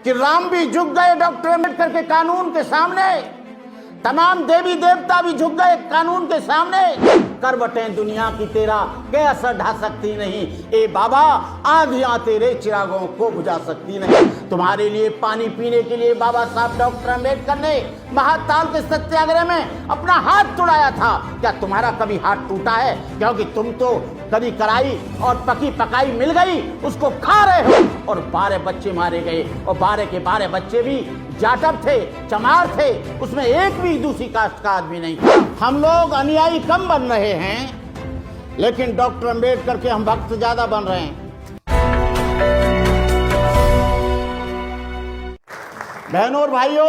कि राम भी झुक गए डॉक्टर अम्बेडकर के कानून के सामने, तमाम देवी देवता भी झुक गए कानून के सामने। करवटें दुनिया की तेरा के असर ढा सकती नहीं, ए बाबा आंधियां तेरे चिरागों को बुझा सकती नहीं। तुम्हारे लिए पानी पीने के लिए बाबा साहब डॉक्टर अम्बेडकर ने महाताल के सत्याग्रह में अपना हाथ तोड़ाया था। क्या तुम्हारा कभी हाथ टूटा है? क्योंकि तुम तो कभी कराई और पकी पकाई मिल गई उसको खा रहे हो, और 12 बच्चे मारे गए, और 12 के 12 बच्चे भी जाटव थे, चमार थे, उसमें एक भी दूसरी कास्ट का आदमी नहीं था। हम लोग अनुयायी कम बन रहे हैं, लेकिन डॉक्टर अम्बेडकर के हम भक्त ज्यादा बन रहे हैं। बहनों और भाइयों,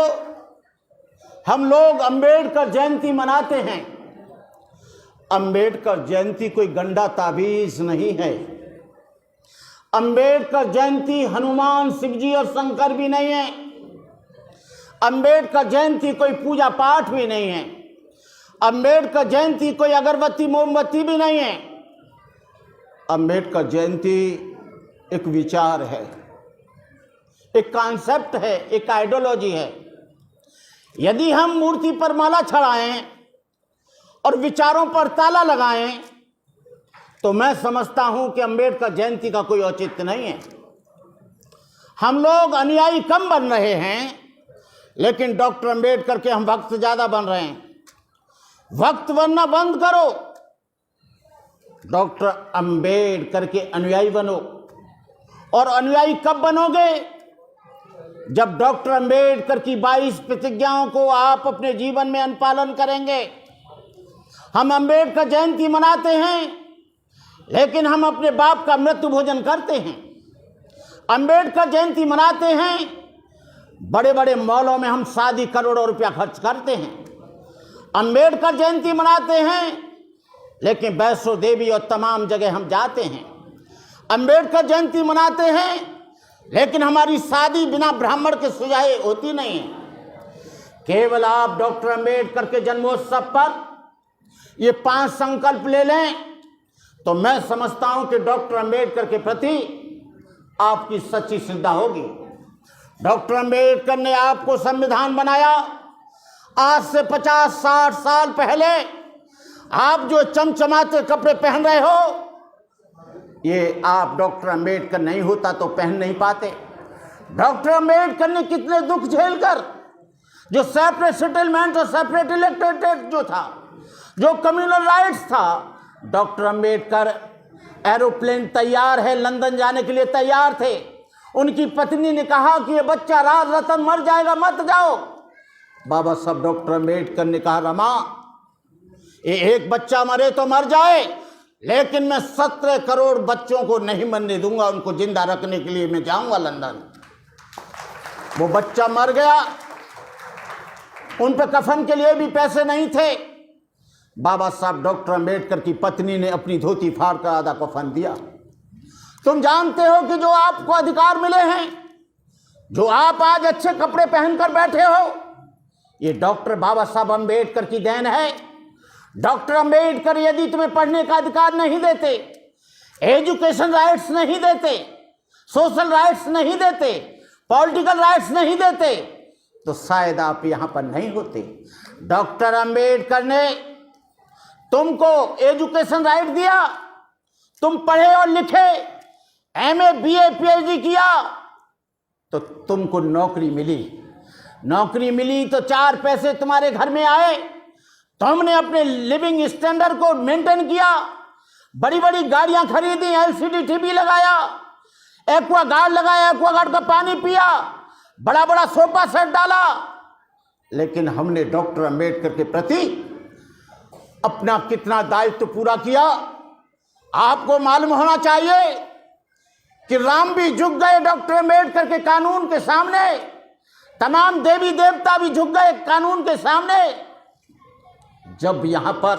हम लोग अम्बेडकर जयंती मनाते हैं। अम्बेडकर जयंती कोई गंदा ताबीज नहीं है। अम्बेडकर जयंती हनुमान, शिवजी और शंकर भी नहीं है। अम्बेडकर जयंती कोई पूजा पाठ भी नहीं है। अम्बेडकर जयंती कोई अगरबत्ती मोमबत्ती भी नहीं है। अम्बेडकर जयंती एक विचार है, एक कॉन्सेप्ट है, एक आइडियोलॉजी है। यदि हम मूर्ति पर माला चढ़ाएं और विचारों पर ताला लगाएं तो मैं समझता हूं कि अम्बेडकर जयंती का कोई औचित्य नहीं है। हम लोग अनुयायी कम बन रहे हैं, लेकिन डॉक्टर अम्बेडकर के हम भक्त ज्यादा बन रहे हैं। वक्त बनना बंद करो, डॉक्टर अम्बेडकर के अनुयायी बनो। और अनुयायी कब बनोगे? जब डॉक्टर अम्बेडकर की 22 प्रतिज्ञाओं को आप अपने जीवन में अनुपालन करेंगे। हम अम्बेडकर जयंती मनाते हैं, लेकिन हम अपने बाप का मृत्यु भोजन करते हैं। अम्बेडकर जयंती मनाते हैं, बड़े बड़े मॉलों में हम शादी करोड़ों रुपया खर्च करते हैं। अम्बेडकर जयंती मनाते हैं, लेकिन वैष्णो देवी और तमाम जगह हम जाते हैं। अम्बेडकर जयंती मनाते हैं, लेकिन हमारी शादी बिना ब्राह्मण के सुझाए होती नहीं है। केवल आप डॉक्टर अम्बेडकर के जन्मोत्सव पर ये 5 संकल्प ले लें तो मैं समझता हूं कि डॉक्टर अम्बेडकर के प्रति आपकी सच्ची श्रद्धा होगी। डॉक्टर अम्बेडकर ने आपको संविधान बनाया। आज से 50-60 साल पहले आप जो चमचमाते कपड़े पहन रहे हो, ये आप डॉक्टर अम्बेडकर नहीं होता तो पहन नहीं पाते। डॉक्टर अम्बेडकर ने कितने दुख झेलकर, जो सेपरेट सेटलमेंट और सेपरेट इलेक्टोरेट जो था, जो कम्युनल राइट्स था, डॉक्टर अम्बेडकर एरोप्लेन तैयार है, लंदन जाने के लिए तैयार थे। उनकी पत्नी ने कहा कि ये बच्चा राज रतन मर जाएगा, मत जाओ। बाबा साहब डॉक्टर अम्बेडकर ने कहा, रमा ये एक बच्चा मरे तो मर जाए, लेकिन मैं 17 करोड़ बच्चों को नहीं मरने दूंगा। उनको जिंदा रखने के लिए मैं जाऊंगा लंदन। वो बच्चा मर गया, उन पे कफन के लिए भी पैसे नहीं थे। बाबा साहब डॉक्टर अम्बेडकर की पत्नी ने अपनी धोती फाड़ कर आधा कफन दिया। तुम जानते हो कि जो आपको अधिकार मिले हैं, जो आप आज अच्छे कपड़े पहनकर बैठे हो, ये डॉक्टर बाबा साहब अम्बेडकर की देन है। डॉक्टर अम्बेडकर यदि तुम्हें पढ़ने का अधिकार नहीं देते, एजुकेशन राइट्स नहीं देते, सोशल राइट्स नहीं देते, पॉलिटिकल राइट्स नहीं देते, तो शायद आप यहां पर नहीं होते। डॉक्टर अम्बेडकर ने तुमको एजुकेशन राइट दिया, तुम पढ़े और लिखे, एमए, बीए, पीएचडी किया, तो तुमको नौकरी मिली। नौकरी मिली तो 4 पैसे तुम्हारे घर में आए, तुमने अपने लिविंग स्टैंडर्ड को मेंटेन किया, बड़ी बड़ी गाड़ियां खरीदी, एलसीडी टीवी लगाया, एक्वागार्ड लगाया, एक्वागार्ड का पानी पिया, बड़ा बड़ा सोफा सेट डाला। लेकिन हमने डॉक्टर अम्बेडकर के प्रति अपना कितना दायित्व पूरा किया, आपको मालूम होना चाहिए कि राम भी झुक गए डॉक्टर अम्बेडकर के कानून के सामने, तमाम देवी देवता भी झुक गए कानून के सामने। जब यहां पर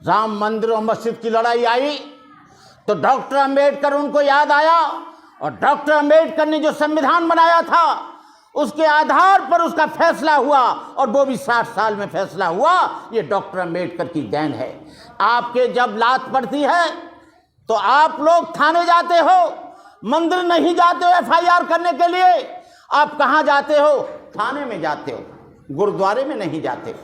राम मंदिर और मस्जिद की लड़ाई आई तो डॉक्टर अम्बेडकर उनको याद आया, और डॉक्टर अम्बेडकर ने जो संविधान बनाया था उसके आधार पर उसका फैसला हुआ, और वो भी 60 साल में फैसला हुआ। ये डॉक्टर अम्बेडकर की देन है। आपके जब लात पड़ती है तो आप लोग थाने जाते हो, मंदिर नहीं जाते हो एफआईआर करने के लिए। आप कहाँ जाते हो? थाने में जाते हो, गुरुद्वारे में नहीं जाते,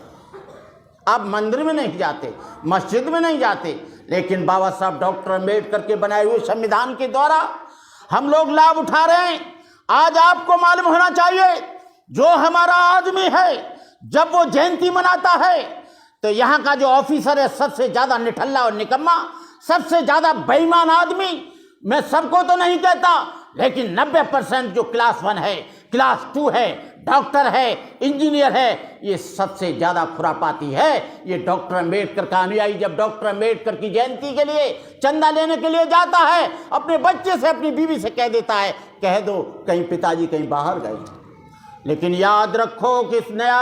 आप मंदिर में नहीं जाते, मस्जिद में नहीं जाते, लेकिन बाबा साहब डॉक्टर अम्बेडकर के बनाए हुए संविधान के द्वारा हम लोग लाभ उठा रहे हैं। आज आपको मालूम होना चाहिए, जो हमारा आदमी है जब वो जयंती मनाता है तो यहाँ का जो ऑफिसर है सबसे ज्यादा निठल्ला और निकम्मा, सबसे ज्यादा बेईमान आदमी, मैं सबको तो नहीं कहता, लेकिन 90% जो क्लास 1 है, क्लास 2 है, डॉक्टर है, इंजीनियर है, ये सबसे ज्यादा खुरापाती है। ये डॉक्टर अम्बेडकर का अनुयायी जब डॉक्टर अम्बेडकर की जयंती के लिए चंदा लेने के लिए जाता है, अपने बच्चे से, अपनी बीवी से कह देता है, कह दो कहीं पिताजी कहीं बाहर गए। लेकिन याद रखो कि इस नया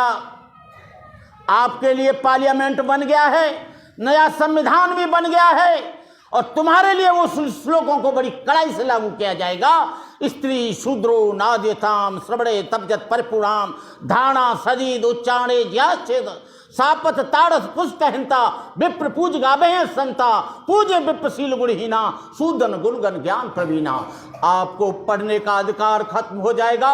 आपके लिए पार्लियामेंट बन गया है, नया संविधान भी बन गया है, और तुम्हारे लिए वो श्लोकों को बड़ी कड़ाई से लागू किया जाएगा। स्त्री शूद्रो नाद्यताम श्रवणे तपजत परिपुराम धारणा सदीद उच्चारणे ज्याच्छेद सापत ताड़स पुष्कहिंता विप्र पूज गावे संता पूजे विप्रशील गुणहीना सूदन गुणगन ज्ञान प्रवीणा। आपको पढ़ने का अधिकार खत्म हो जाएगा,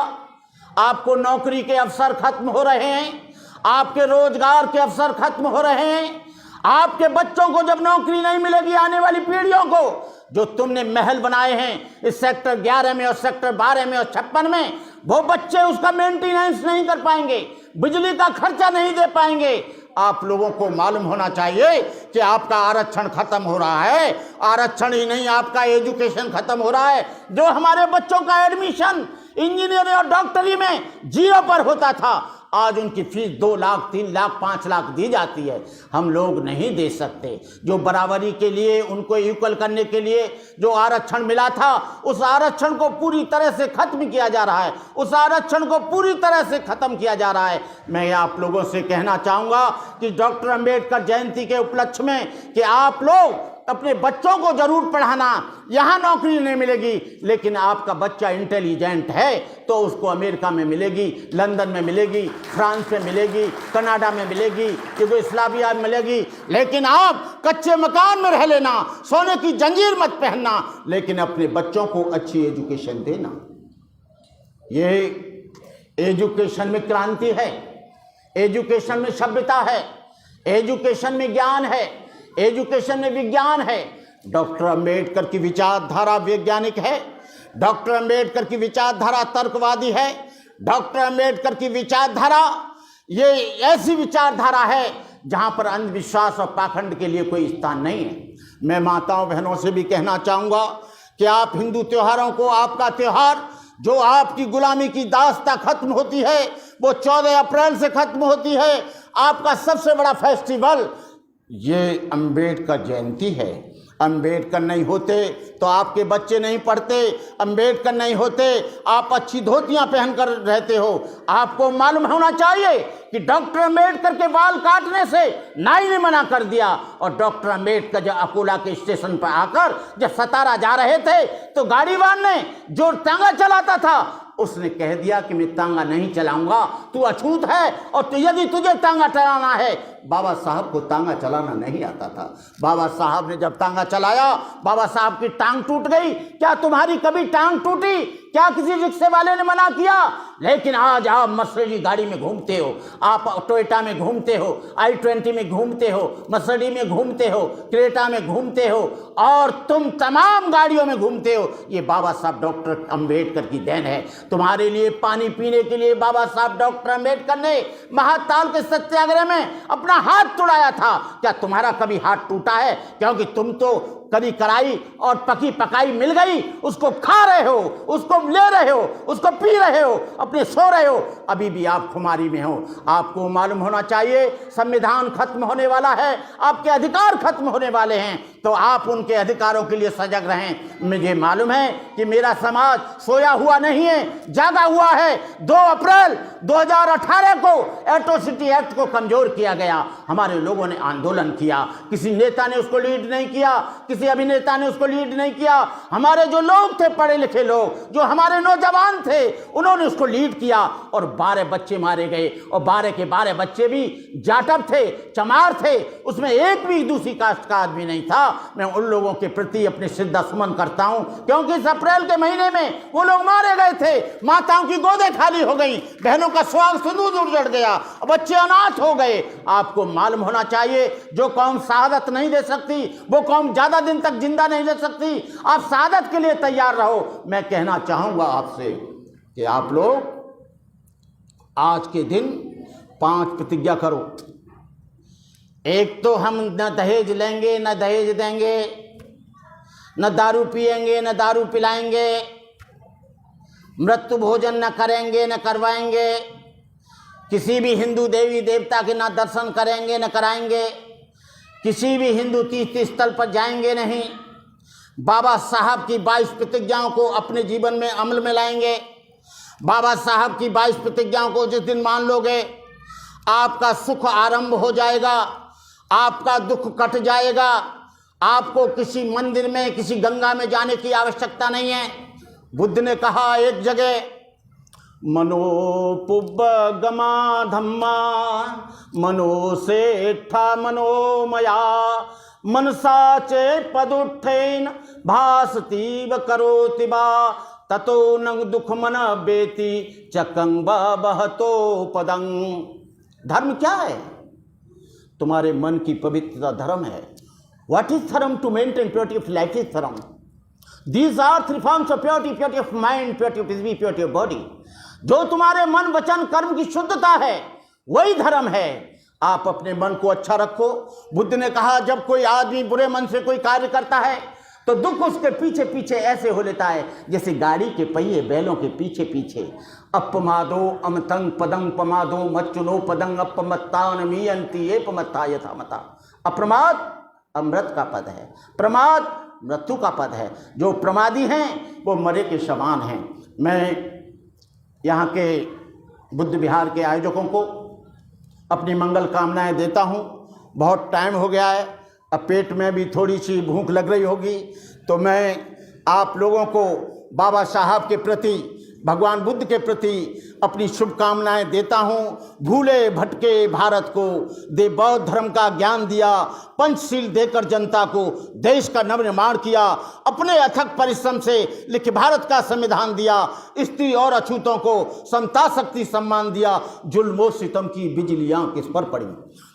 आपको नौकरी के अवसर खत्म हो रहे हैं, आपके रोजगार के अवसर खत्म हो रहे हैं, आपके बच्चों को जब नौकरी नहीं मिलेगी, आने वाली पीढ़ियों को, जो तुमने महल बनाए हैं इस सेक्टर 11 में और सेक्टर 12 में और 56 में, वो बच्चे उसका मेंटेनेंस नहीं कर पाएंगे, बिजली का खर्चा नहीं दे पाएंगे। आप लोगों को मालूम होना चाहिए कि आपका आरक्षण खत्म हो रहा है। आरक्षण ही नहीं, आपका एजुकेशन खत्म हो रहा है। जो हमारे बच्चों का एडमिशन इंजीनियरिंग और डॉक्टरी में 0 पर होता था, आज उनकी फीस 2 लाख 3 लाख 5 लाख दी जाती है। हम लोग नहीं दे सकते। जो बराबरी के लिए, उनको इक्वल करने के लिए जो आरक्षण मिला था, उस आरक्षण को पूरी तरह से खत्म किया जा रहा है, उस आरक्षण को पूरी तरह से खत्म किया जा रहा है। मैं आप लोगों से कहना चाहूँगा कि डॉक्टर अम्बेडकर जयंती के उपलक्ष्य में कि आप लोग अपने बच्चों को जरूर पढ़ाना। यहाँ नौकरी नहीं मिलेगी, लेकिन आपका बच्चा इंटेलिजेंट है तो उसको अमेरिका में मिलेगी, लंदन में मिलेगी, फ्रांस में मिलेगी, कनाडा में मिलेगी, यूगोस्लाविया में मिलेगी। लेकिन आप कच्चे मकान में रह लेना, सोने की जंजीर मत पहनना, लेकिन अपने बच्चों को अच्छी एजुकेशन देना। ये एजुकेशन में क्रांति है, एजुकेशन में सभ्यता है, एजुकेशन में ज्ञान है, एजुकेशन में विज्ञान है। डॉक्टर अम्बेडकर की विचारधारा वैज्ञानिक है, डॉक्टर अम्बेडकर की विचारधारा तर्कवादी है, डॉक्टर अम्बेडकर की विचारधारा ये ऐसी विचारधारा है जहां पर अंधविश्वास और पाखंड के लिए कोई स्थान नहीं है। मैं माताओं बहनों से भी कहना चाहूँगा कि आप हिंदू त्योहारों को, आपका त्योहार जो आपकी गुलामी की दास्ता खत्म होती है वो 14 अप्रैल से खत्म होती है। आपका सबसे बड़ा फेस्टिवल ये अम्बेडकर जयंती है। अम्बेडकर नहीं होते तो आपके बच्चे नहीं पढ़ते, अम्बेडकर नहीं होते आप अच्छी धोतियां पहनकर रहते हो। आपको मालूम होना चाहिए कि डॉक्टर अम्बेडकर के बाल काटने से नाई ने मना कर दिया, और डॉक्टर अम्बेडकर जब अकोला के स्टेशन पर आकर जब सतारा जा रहे थे तो गाड़ीवान ने जो टांगा चलाता था उसने कह दिया कि मैं तांगा नहीं चलाऊंगा, तू अछूत है और तो यदि तुझे तांगा चलाना है। बाबा साहब को तांगा चलाना नहीं आता था। बाबा साहब ने जब तांगा चलाया, बाबा साहब की टांग टूट गई। क्या तुम्हारी कभी टांग टूटी? क्या किसी रिक्शे वाले ने मना किया? लेकिन आज आप मर्सिडीज गाड़ी में घूमते हो, आप टोयोटा में घूमते हो, i20 में घूमते हो, मर्सिडीज में घूमते हो, क्रेटा में घूमते हो, और तुम तमाम गाड़ियों में घूमते हो। ये बाबा साहब डॉक्टर अम्बेडकर की देन है। तुम्हारे लिए पानी पीने के लिए बाबा साहब डॉक्टर अम्बेडकर ने महाकाल के सत्याग्रह में अपना हाथ तोड़ाया था। क्या तुम्हारा कभी हाथ टूटा है? क्योंकि तुम तो कभी कराई और पकी पकाई मिल गई, उसको खा रहे हो, उसको ले रहे हो, उसको पी रहे हो, अपने सो रहे हो, अभी भी आप खुमारी में हो। आपको मालूम होना चाहिए संविधान खत्म होने वाला है, आपके अधिकार खत्म होने वाले हैं, तो आप उनके अधिकारों के लिए सजग रहें। मुझे मालूम है कि मेरा समाज सोया हुआ नहीं है, जागा हुआ है। 2 अप्रैल 2018 को एट्रोसिटी एक्ट को कमजोर किया गया। हमारे लोगों ने आंदोलन किया, किसी नेता ने उसको लीड नहीं किया, किसी अभिनेता ने उसको लीड नहीं किया। हमारे जो लोग थे, पढ़े लिखे लोग, जो हमारे नौजवान थे, उन्होंने उसको लीड किया और 12 बच्चे मारे गए और 12 के 12 बच्चे भी जाटव थे, चमार थे, उसमें एक भी दूसरी कास्ट का आदमी नहीं था। मैं उन लोगों के प्रति अपनी श्रद्धा सुमन करता हूं, क्योंकि इस अप्रैल के महीने में वो लोग मारे गए थे, माताओं की गोदें खाली हो गई, बहनों का सुहाग सिंदूर उजड़ गया, बच्चे अनाथ हो गए। आपको मालूम होना चाहिए, जो कौम शहादत नहीं दे सकती, वो कौम ज्यादा दिन तक जिंदा नहीं रह सकती। आप शहादत के लिए तैयार रहो। मैं कहना चाहूंगा आपसे कि आप लोग आज के दिन 5 प्रतिज्ञा करो। एक तो हम न दहेज लेंगे, न दहेज देंगे, न दारू पिएंगे, न दारू पिलाएंगे, मृत्यु भोजन न करेंगे, न करवाएंगे, किसी भी हिंदू देवी देवता के न दर्शन करेंगे, न कराएंगे, किसी भी हिंदू तीर्थ स्थल पर जाएंगे नहीं, बाबा साहब की 22 प्रतिज्ञाओं को अपने जीवन में अमल में लाएंगे। बाबा साहब की 22 प्रतिज्ञाओं को जिस दिन मान लोगे, आपका सुख आरंभ हो जाएगा, आपका दुख कट जाएगा। आपको किसी मंदिर में, किसी गंगा में जाने की आवश्यकता नहीं है। बुद्ध ने कहा एक जगह, मनोपुब्बगमा धम्मा मनोसेठा मनोमया मनसा चे पदुत्थेन भासतीव करोति बा ततो न दुख मन बेति चकंग बहतो पदंग। धर्म क्या है? तुम्हारे मन की पवित्रता धर्म है। What is dharma? To maintain purity of life is dharma. These are 3 forms of purity: purity of mind, purity of speech, purity of body. जो तुम्हारे मन वचन कर्म की शुद्धता है, वही धर्म है। आप अपने मन को अच्छा रखो। बुद्ध ने कहा, जब कोई आदमी बुरे मन से कोई कार्य करता है तो दुख उसके पीछे पीछे ऐसे हो लेता है जैसे गाड़ी के पहिए बैलों के पीछे पीछे। अपमादो अमतंग पदंग पमादो मच्चुनो पदंग अपमत्तान मीयंती एपमत्ता यथामता। अप्रमाद अमृत का पद है, प्रमाद मृत्यु का पद है। जो प्रमादी हैं वो मरे के समान हैं। मैं यहाँ के बुद्ध विहार के आयोजकों को अपनी मंगल कामनाएं देता हूँ। बहुत टाइम हो गया है, अब पेट में भी थोड़ी सी भूख लग रही होगी, तो मैं आप लोगों को बाबा साहब के प्रति, भगवान बुद्ध के प्रति अपनी शुभकामनाएं देता हूँ। भूले भटके भारत को दे बौद्ध धर्म का ज्ञान दिया, पंचशील देकर जनता को देश का नवनिर्माण किया, अपने अथक परिश्रम से लिखे भारत का संविधान दिया, स्त्री और अछूतों को समता शक्ति सम्मान दिया। जुल्मो सितम की बिजलियाँ किस पर पड़ी,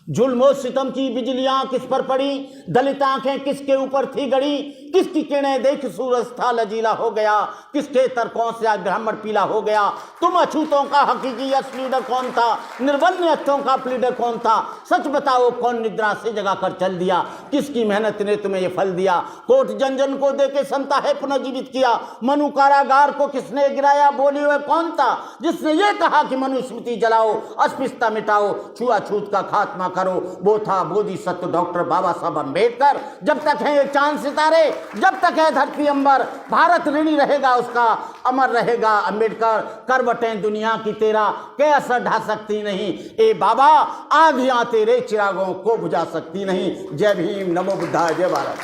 जुल्मो सितम की बिजलियाँ किस पर पड़ी, दलित आंखें किसके ऊपर थी गड़ी, किसकी किरणें देख सूरज था लजीला हो गया, किसके तर्कों से आज ब्राह्मण पीला हो गया। तुम अछूतों का हकीकी असली लीडर कौन था, निर्बल अर्थों का लीडर कौन था? सच बताओ, कौन निद्रा से जगा कर चल दिया, किसकी मेहनत ने तुम्हें ये फल दिया? कोट जन जन को देके संता है पुनर्जीवित किया, मनु कारागार को किसने गिराया, बोली हुए कौन था जिसने ये कहा कि मनुस्मृति जलाओ, अस्पृश्यता मिटाओ, छुआछूत का खात्मा करो? वो था बोधिसत्व डॉक्टर बाबा साहब अम्बेडकर। जब तक है ये चांद सितारे, जब तक है धरती अंबर, भारत ऋणी रहेगा उसका, अमर रहेगा अम्बेडकर। करवटें दुनिया की तेरा के असर ढा सकती नहीं, ए बाबा आंधियां तेरे चिरागों को बुझा सकती नहीं। जय भीम, नमो बुद्धाय, जय भारत।